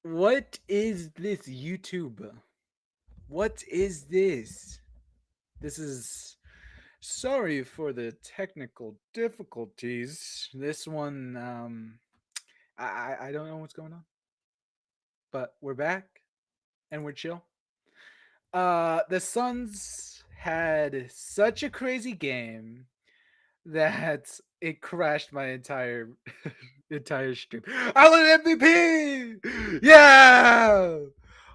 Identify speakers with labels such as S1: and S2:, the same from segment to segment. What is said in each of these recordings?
S1: What is this YouTube? What is this? This is sorry for the technical difficulties. This one, I don't know what's going on, but we're back and we're chill. The Suns had such a crazy game that it crashed my entire entire stream. I won MVP. Yeah.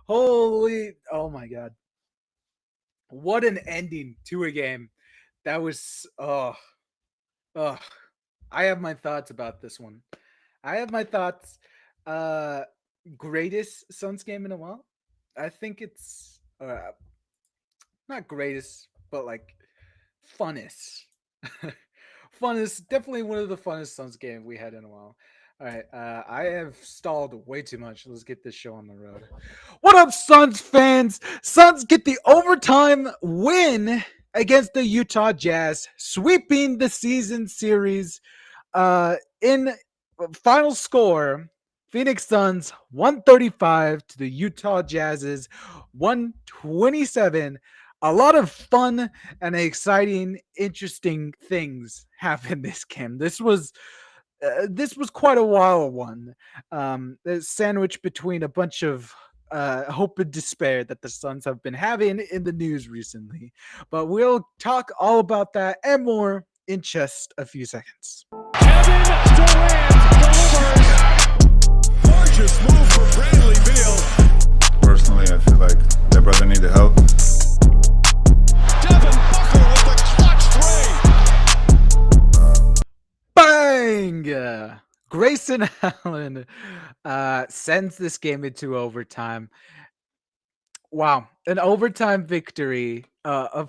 S1: Holy! Oh my god! What an ending to a game. That was oh. I have my thoughts about this one. I have my thoughts. Uh, Greatest Suns game in a while. I think it's not greatest, but like funnest. Funnest, definitely one of the funnest Suns games we had in a while. All right, I have stalled way too much. Let's get this show on the road. What up, Suns fans? Suns get the overtime win against the Utah Jazz, sweeping the season series. In final score, Phoenix Suns 135 to the Utah Jazz's 127. A lot of fun and exciting, interesting things happened this game. This was quite a wild one. Sandwiched between a bunch of hope and despair that the Suns have been having in the news recently. But we'll talk all about that and more in just a few seconds.
S2: Kevin Durant delivers. Gorgeous move for Bradley Beal.
S3: Personally, I feel like that brother needed help.
S2: Devin Booker with the clutch three.
S1: Bang! Grayson Allen sends this game into overtime. Wow, an overtime victory.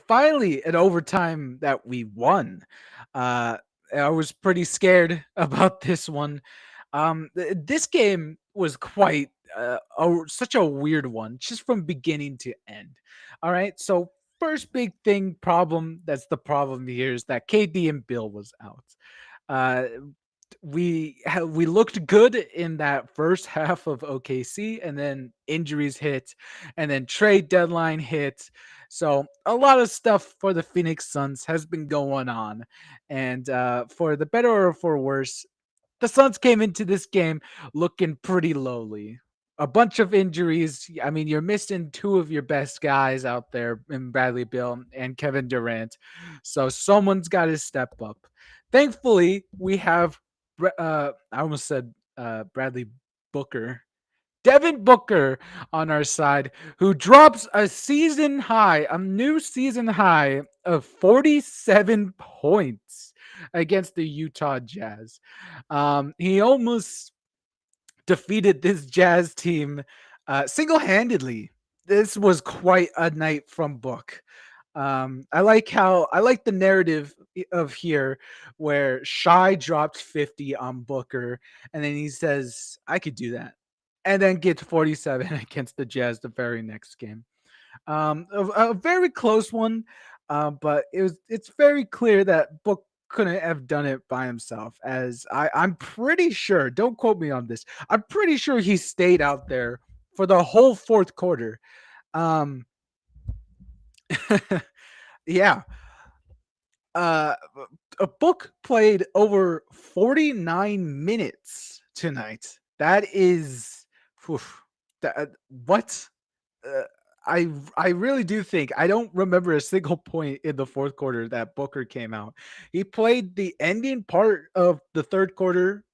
S1: Finally, an overtime that we won. I was pretty scared about this one. This game was quite such a weird one, just from beginning to end. All right, so first big thing problem that's the problem here is that KD and Bill was out. Uh, we looked good in that first half of OKC, and then injuries hit, and then trade deadline hit. So a lot of stuff for the Phoenix Suns has been going on, and for the better or for worse, the Suns came into this game looking pretty lowly. A bunch of injuries. I mean, you're missing two of your best guys out there in Bradley Beal and Kevin Durant. So someone's got to step up. Thankfully, we have I almost said Bradley Booker. Devin Booker on our side, who drops a new season high of 47 points against the Utah Jazz. He almost defeated this Jazz team single-handedly. This was quite a night from Book. I like the narrative of here where Shy dropped 50 on Booker, and then he says, I could do that. And then gets 47 against the Jazz the very next game. A very close one, but it's very clear that Book couldn't have done it by himself. As I'm pretty sure, don't quote me on this, I'm pretty sure he stayed out there for the whole fourth quarter. Um, yeah. Uh, a Book played over 49 minutes tonight. That is, oof, what? Uh, I really do think I don't remember a single point in the fourth quarter that Booker came out. He played the ending part of the third quarter,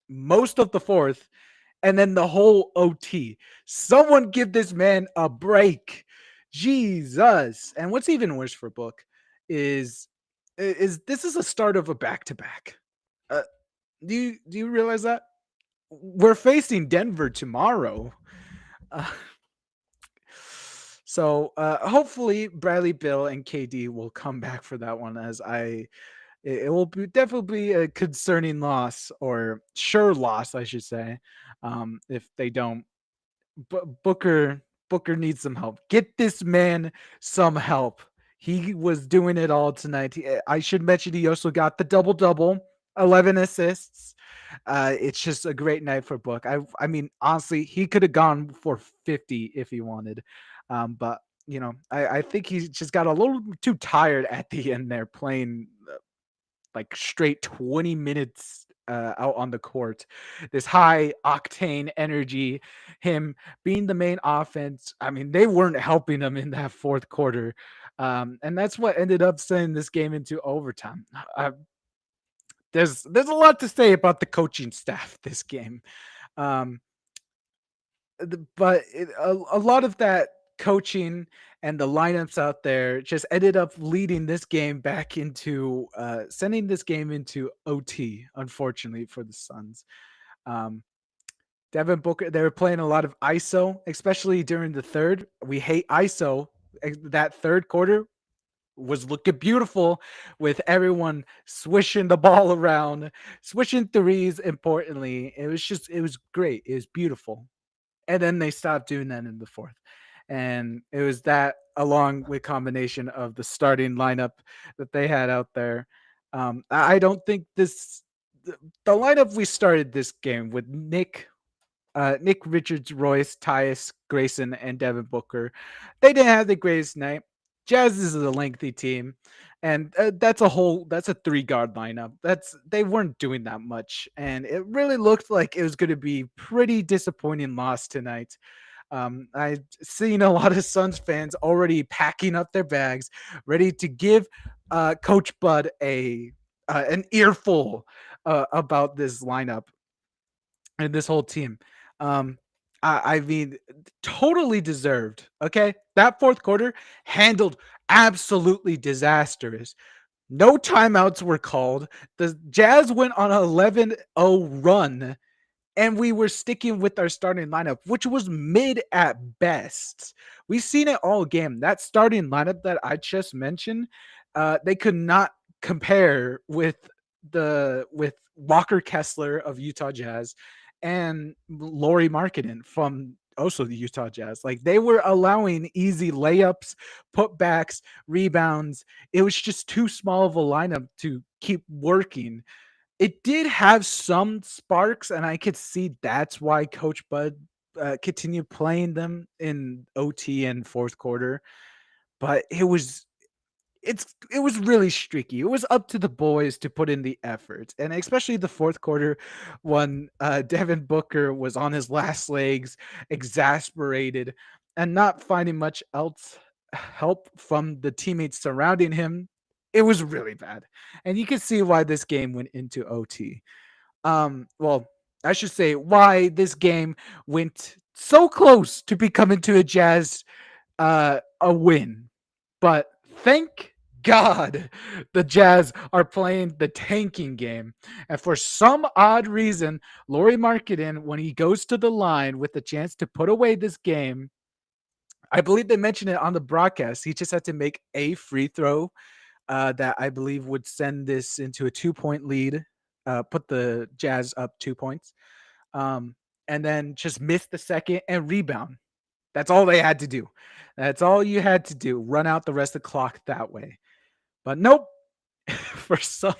S1: most of the fourth, and then the whole OT. Someone give this man a break. Jesus. And what's even worse for Book is this is a start of a back-to-back. Uh, do you realize that? We're facing Denver tomorrow. Uh, so hopefully Bradley Bill and KD will come back for that one, as it will be definitely be a concerning loss, or sure loss, I should say, if they don't. Booker needs some help. Get this man some help. He was doing it all tonight. I should mention he also got the double double, 11 assists. It's just a great night for Book. I mean, honestly, he could have gone for 50 if he wanted, but I think he just got a little too tired at the end there, playing like straight 20 minutes out on the court. This high octane energy, him being the main offense. I mean, they weren't helping him in that fourth quarter. And that's what ended up sending this game into overtime. There's a lot to say about the coaching staff this game. Um, but a lot of that coaching and the lineups out there just ended up leading this game back into sending this game into OT, unfortunately for the Suns. Um, Devin Booker, they were playing a lot of ISO, especially during the third. We hate ISO. That third quarter was looking beautiful with everyone swishing the ball around, swishing threes. Importantly, it was great. It was beautiful. And then they stopped doing that in the fourth. And it was that along with combination of the starting lineup that they had out there. I don't think the lineup we started this game with Nick Richards, Royce, Tyus, Grayson, and Devin Booker. They didn't have the greatest night. Jazz is a lengthy team, and that's a three guard lineup. They weren't doing that much, and it really looked like it was going to be pretty disappointing loss tonight. I've seen a lot of Suns fans already packing up their bags, ready to give Coach Bud a an earful about this lineup and this whole team. Um, I mean, totally deserved. Okay, that fourth quarter handled absolutely disastrous. No timeouts were called. The Jazz went on an 11-0 run, and we were sticking with our starting lineup, which was mid at best. We've seen it all game. That starting lineup that I just mentioned, they could not compare with Walker Kessler of Utah Jazz and Laurie Markkinen from also the Utah Jazz. Like they were allowing easy layups, putbacks, rebounds. It was just too small of a lineup to keep working. It did have some sparks, and I could see that's why Coach Bud continued playing them in OT and fourth quarter. But it was really streaky. It was up to the boys to put in the effort, and especially the fourth quarter when Devin Booker was on his last legs, exasperated, and not finding much else help from the teammates surrounding him. It was really bad, and you can see why this game went into OT. Well, I should say why this game went so close to becoming to a Jazz a win. But thank God the Jazz are playing the tanking game. And for some odd reason, Laurie Markkinen, when he goes to the line with the chance to put away this game, I believe they mentioned it on the broadcast. He just had to make a free throw that I believe would send this into a 2-point lead, put the Jazz up 2 points, and then just miss the second and rebound. That's all they had to do. That's all you had to do. Run out the rest of the clock that way. But nope. for some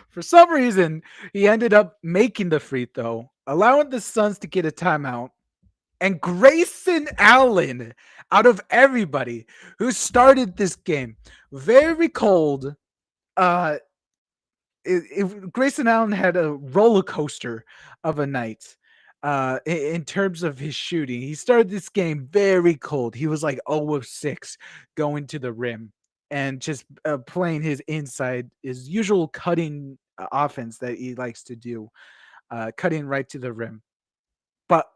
S1: for some reason, he ended up making the free throw, allowing the Suns to get a timeout. And Grayson Allen, out of everybody who started this game, very cold. Uh, Grayson Allen had a roller coaster of a night in terms of his shooting. He started this game very cold. He was like 0 of 6 going to the rim and just playing his usual cutting offense that he likes to do, cutting right to the rim. But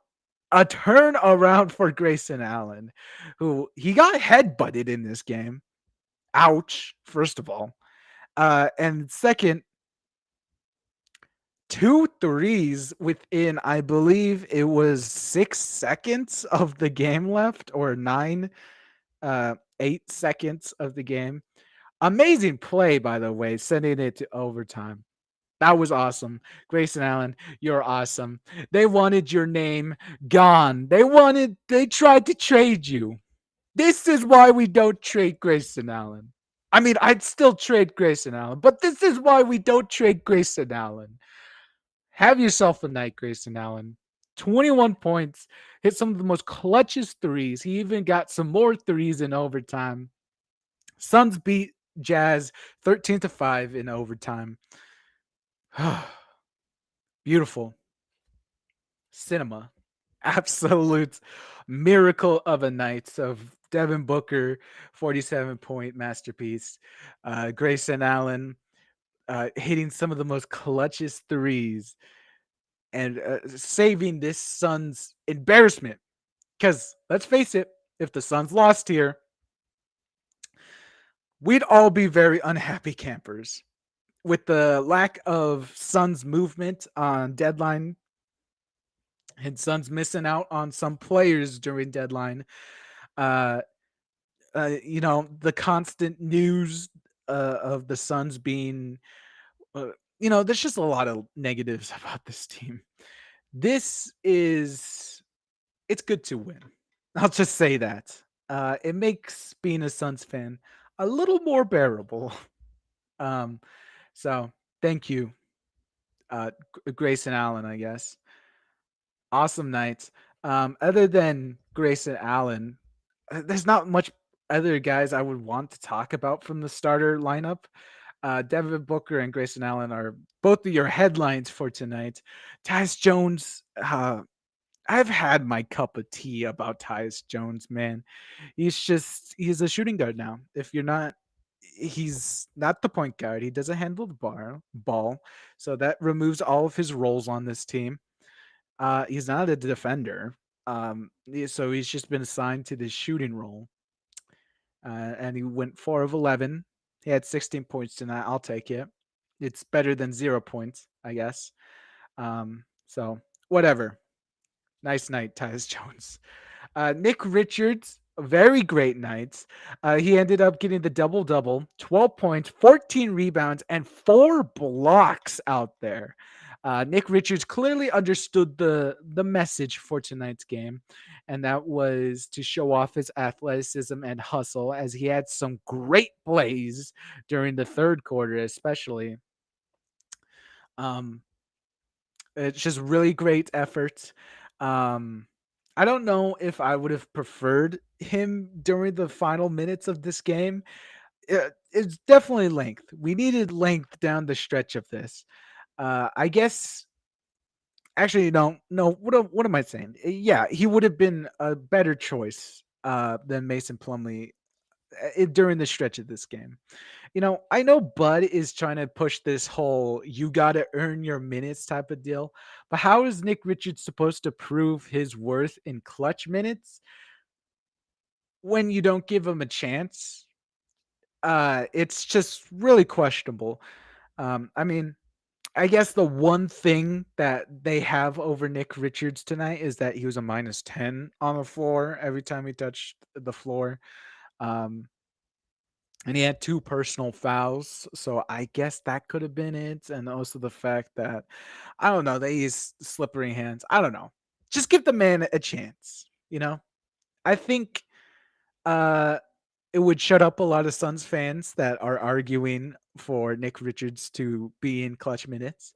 S1: a turn around for Grayson Allen, who he got headbutted in this game. Ouch, first of all. And second, two threes within, I believe it was 6 seconds of the game left, or 8 seconds of the game. Amazing play, by the way, sending it to overtime. That was awesome. Grayson Allen, you're awesome. They wanted your name gone. They tried to trade you. This is why we don't trade Grayson Allen. I mean, I'd still trade Grayson Allen, but this is why we don't trade Grayson Allen. Have yourself a night, Grayson Allen. 21 points, hit some of the most clutchest threes. He even got some more threes in overtime. Suns beat Jazz 13-5 in overtime. Beautiful cinema. Absolute miracle of a night of Devin Booker, 47-point masterpiece. Grayson Allen hitting some of the most clutchest threes and saving this Suns embarrassment. Because let's face it, if the Suns lost here, we'd all be very unhappy campers. With the lack of Suns movement on deadline and Suns missing out on some players during deadline, uh, the constant news of the Suns being, uh, there's just a lot of negatives about this team. This is it's good to win. I'll just say that. It makes being a Suns fan a little more bearable. Um, so thank you, Grayson Allen, I guess. Awesome night. Other than Grayson Allen, there's not much other guys I would want to talk about from the starter lineup. Devin Booker and Grayson Allen are both of your headlines for tonight. Tyus Jones, I've had my cup of tea about Tyus Jones, man. He's a shooting guard now. If you're not he's not the point guard. He doesn't handle the ball. So that removes all of his roles on this team. He's not a defender. So he's just been assigned to this shooting role. And he went 4 of 11. He had 16 points tonight. I'll take it. It's better than 0 points, I guess. So whatever. Nice night, Tyus Jones. Nick Richards, a very great night. He ended up getting the double double, 12 points, 14 rebounds, and 4 blocks out there. Nick Richards clearly understood the message for tonight's game, and that was to show off his athleticism and hustle, as he had some great plays during the third quarter, especially. Um, it's just really great effort. Um, I don't know if I would have preferred him during the final minutes of this game. It's definitely length. We needed length down the stretch of this. I guess actually no. What am I saying? Yeah, he would have been a better choice than Mason Plumlee during the stretch of this game. I know Bud is trying to push this whole you got to earn your minutes type of deal, but how is Nick Richards supposed to prove his worth in clutch minutes when you don't give him a chance? It's just really questionable. I mean, I guess the one thing that they have over Nick Richards tonight is that he was a -10 on the floor every time he touched the floor. Um, and he had 2 personal fouls, so I guess that could have been it, and also the fact that I don't know, they use slippery hands. I don't know. Just give the man a chance, you know? I think, uh, it would shut up a lot of Suns fans that are arguing for Nick Richards to be in clutch minutes,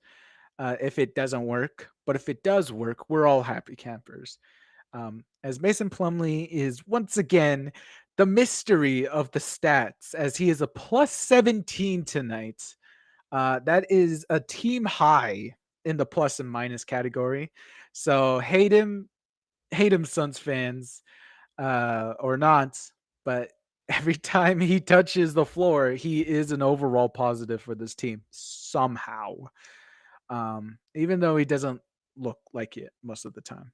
S1: if it doesn't work, but if it does work, we're all happy campers. As Mason Plumlee is once again the mystery of the stats, as he is a plus 17 tonight. That is a team high in the plus and minus category. So hate him, Suns fans, or not. But every time he touches the floor, he is an overall positive for this team somehow. Even though he doesn't look like it most of the time.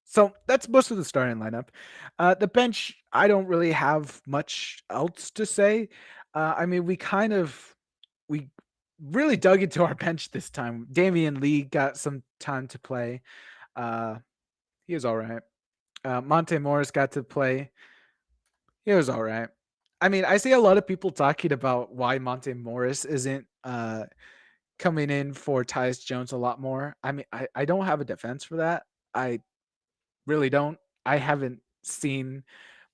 S1: So that's most of the starting lineup. The bench, I don't really have much else to say. I mean, we really dug into our bench this time. Damian Lee got some time to play. Uh, he was all right. Monte Morris got to play. He was all right. I mean, I see a lot of people talking about why Monte Morris isn't coming in for Tyus Jones a lot more. I mean, I don't have a defense for that. I really don't. I haven't seen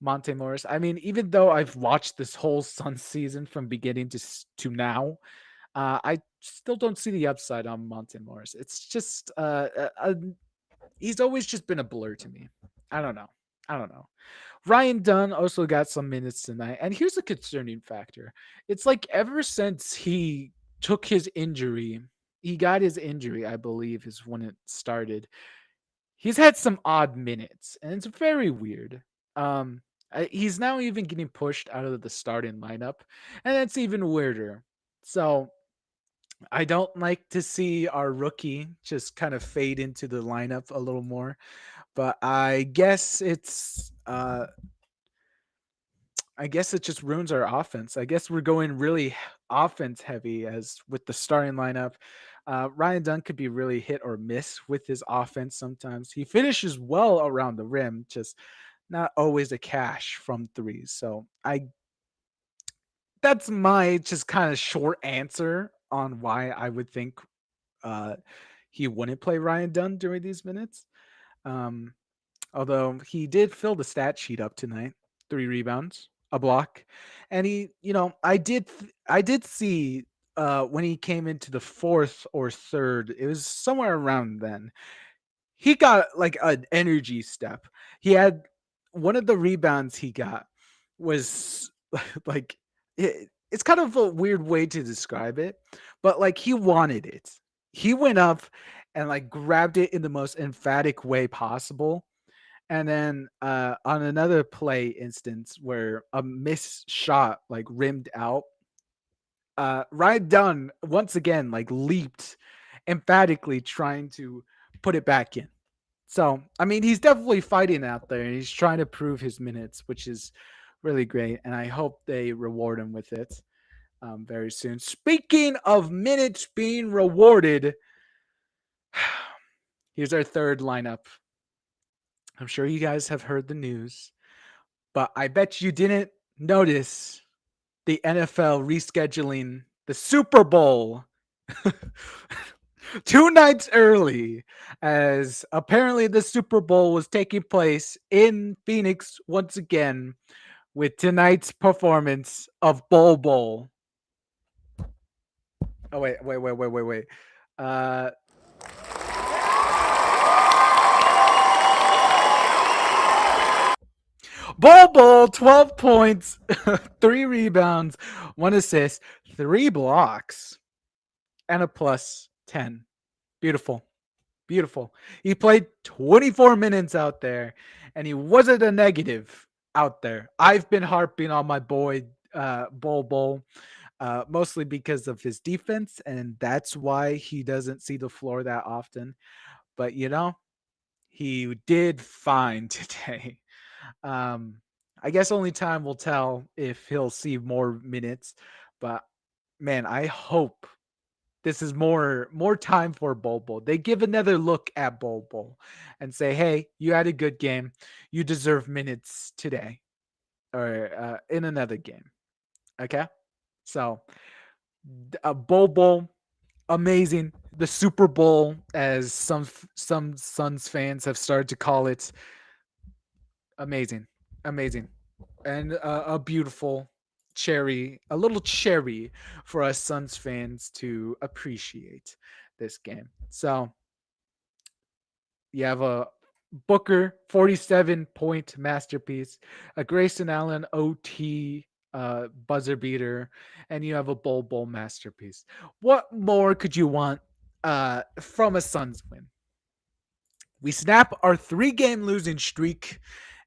S1: Monte Morris. I mean, even though I've watched this whole Sun season from beginning to now, I still don't see the upside on Monte Morris. It's just he's always just been a blur to me. I don't know. I don't know. Ryan Dunn also got some minutes tonight, and here's a concerning factor. It's like ever since he took his injury, he got his injury, I believe, is when it started. He's had some odd minutes, and it's very weird. He's now even getting pushed out of the starting lineup, and that's even weirder. So I don't like to see our rookie just kind of fade into the lineup a little more, but I guess it just ruins our offense. I guess we're going really offense heavy as with the starting lineup. Ryan Dunn could be really hit or miss with his offense sometimes. He finishes well around the rim, just not always a cash from threes. So I that's my just kind of short answer on why I would think uh, he wouldn't play Ryan Dunn during these minutes. Um, Although he did fill the stat sheet up tonight, 3 rebounds, a block, and I did see when he came into the fourth or third, it was somewhere around then. He got like an energy step. He had one of the rebounds he got was like it's kind of a weird way to describe it, but like he wanted it. He went up and like grabbed it in the most emphatic way possible, and then on another play instance where a missed shot like rimmed out, Ryan Dunn once again like leaped emphatically trying to put it back in. So I mean he's definitely fighting out there and he's trying to prove his minutes, which is really great. And I hope they reward him with it very soon. Speaking of minutes being rewarded, here's our third lineup. I'm sure you guys have heard the news, but I bet you didn't notice the NFL rescheduling the Super Bowl 2 nights early, as apparently the Super Bowl was taking place in Phoenix once again with tonight's performance of Bowl Bowl. Oh, wait. Uh, Bowl Bowl, 12 points, 3 rebounds, 1 assist, 3 blocks, and a plus 10. Beautiful. Beautiful. He played 24 minutes out there, and he wasn't a negative out there. I've been harping on my boy, Bol Bol, mostly because of his defense, and that's why he doesn't see the floor that often. But, he did fine today. Um, I guess only time will tell if he'll see more minutes, but man, I hope this is more time for Bobo. They give another look at Bobo and say, "Hey, you had a good game. You deserve minutes today or in another game." Okay, so Bobo, amazing. The Super Bowl, as some Suns fans have started to call it, amazing, amazing, and a beautiful cherry, a little cherry for us Suns fans to appreciate this game. So you have a Booker 47-point masterpiece, a Grayson Allen OT buzzer beater, and you have a Bowl masterpiece. What more could you want from a Suns win? We snap our 3-game losing streak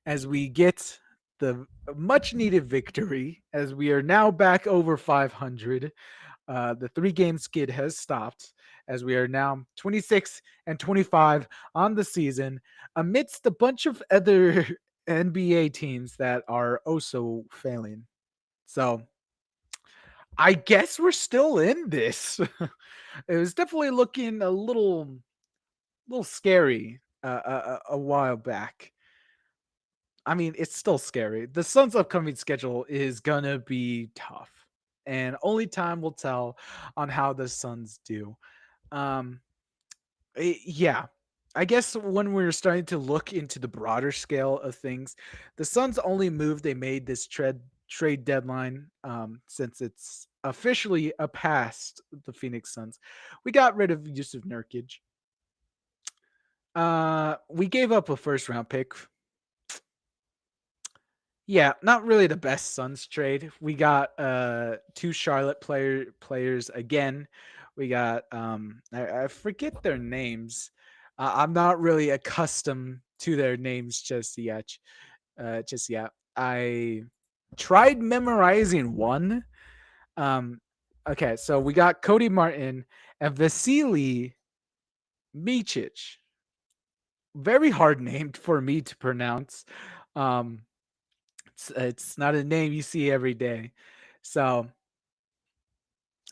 S1: as we get the much needed victory, as we are now back over 500. The 3-game skid has stopped as we are now 26-25 on the season amidst a bunch of other NBA teams that are also failing. So I guess we're still in this. It was definitely looking a little scary a while back. I mean, it's still scary. The Suns' upcoming schedule is gonna be tough, and only time will tell on how the Suns do. Um, yeah, I guess when we're starting to look into the broader scale of things, the Suns' only move they made this trade deadline, since it's officially past the Phoenix Suns. We got rid of Yusuf Nurkic. We gave up a first round pick. Yeah, not really the best Suns trade. We got two Charlotte players again. We got I forget their names. I'm not really accustomed to their names just yet. Just yet. I tried memorizing one. Um okay, so we got Cody Martin and Vasily Micic. Very hard name for me to pronounce. Um it's not a name you see every day. So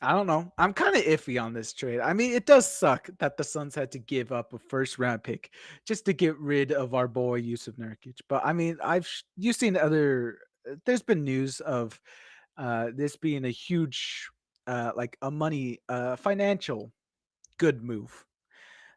S1: I don't know. I'm kind of iffy on this trade. I mean, it does suck that the Suns had to give up a first round pick just to get rid of our boy Yusuf Nurkic. But I mean, you've seen other. There's been news of this being a huge, like a money, financial good move.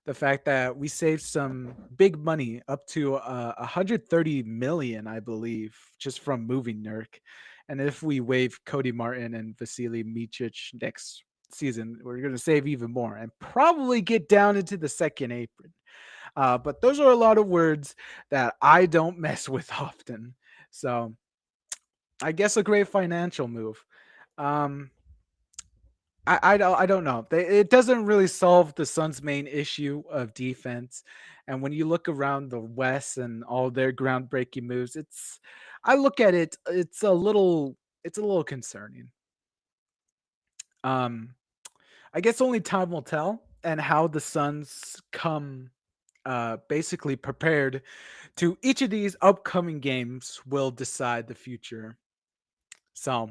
S1: The fact that we saved some big money up to 130 million, I believe, just from moving Nurk. And if we waive Cody Martin and Vasily Micic next season, we're going to save even more and probably get down into the second apron. But those are a lot of words that I don't mess with often. So I guess a great financial move. Um, I don't know. It doesn't really solve the Suns' main issue of defense. And when you look around the West and all their groundbreaking moves, I look at it, it's a little concerning. Um I guess only time will tell and how the Suns come basically prepared to each of these upcoming games will decide the future. So,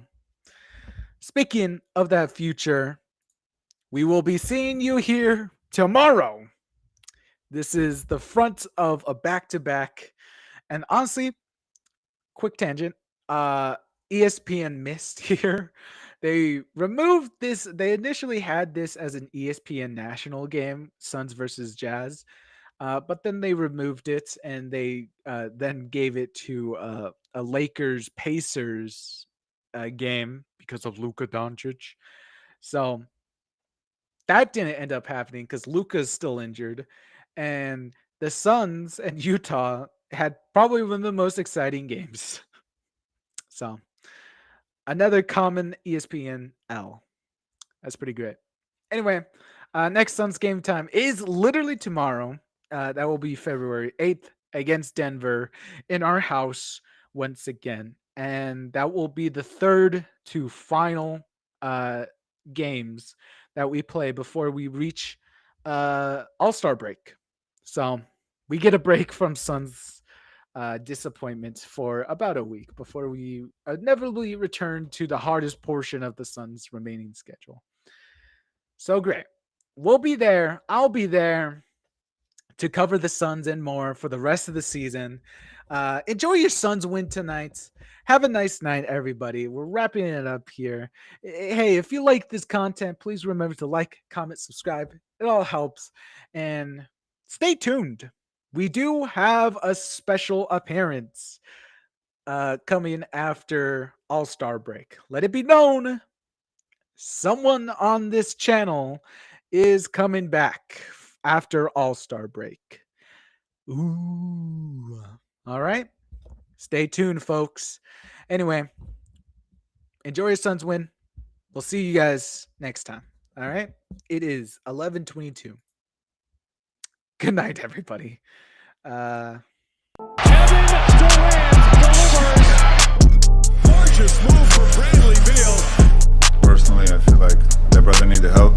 S1: speaking of that future, we will be seeing you here tomorrow. This is the front of a back to back. And honestly, quick tangent, uh ESPN missed here. They removed this. They initially had this as an ESPN national game, Suns versus Jazz. But then they removed it and they then gave it to a Lakers Pacers game because of Luka Doncic. So that didn't end up happening because Luka's still injured, and the Suns and Utah had probably one of the most exciting games. So another common ESPN L. That's pretty great. Anyway, next Suns game time is literally tomorrow. That will be February 8th against Denver in our house once again. And that will be the third to final games that we play before we reach All-Star break. So we get a break from Suns disappointment for about a week before we inevitably return to the hardest portion of the Suns' remaining schedule. So great. We'll be there. I'll be there to cover the Suns and more for the rest of the season. Enjoy your Suns win tonight. Have a nice night, everybody. We're wrapping it up here. Hey, if you like this content, please remember to like, comment, subscribe. It all helps. And stay tuned. We do have a special appearance coming after All-Star break. Let it be known, someone on this channel is coming back after All-Star break. Ooh. All right. Stay tuned, folks. Anyway, enjoy your Suns win. We'll see you guys next time. All right. It is 11:22. Good night, everybody.
S2: Kevin Durant delivers. Gorgeous move from Bradley Beal.
S3: Personally, I feel like that brother needed help.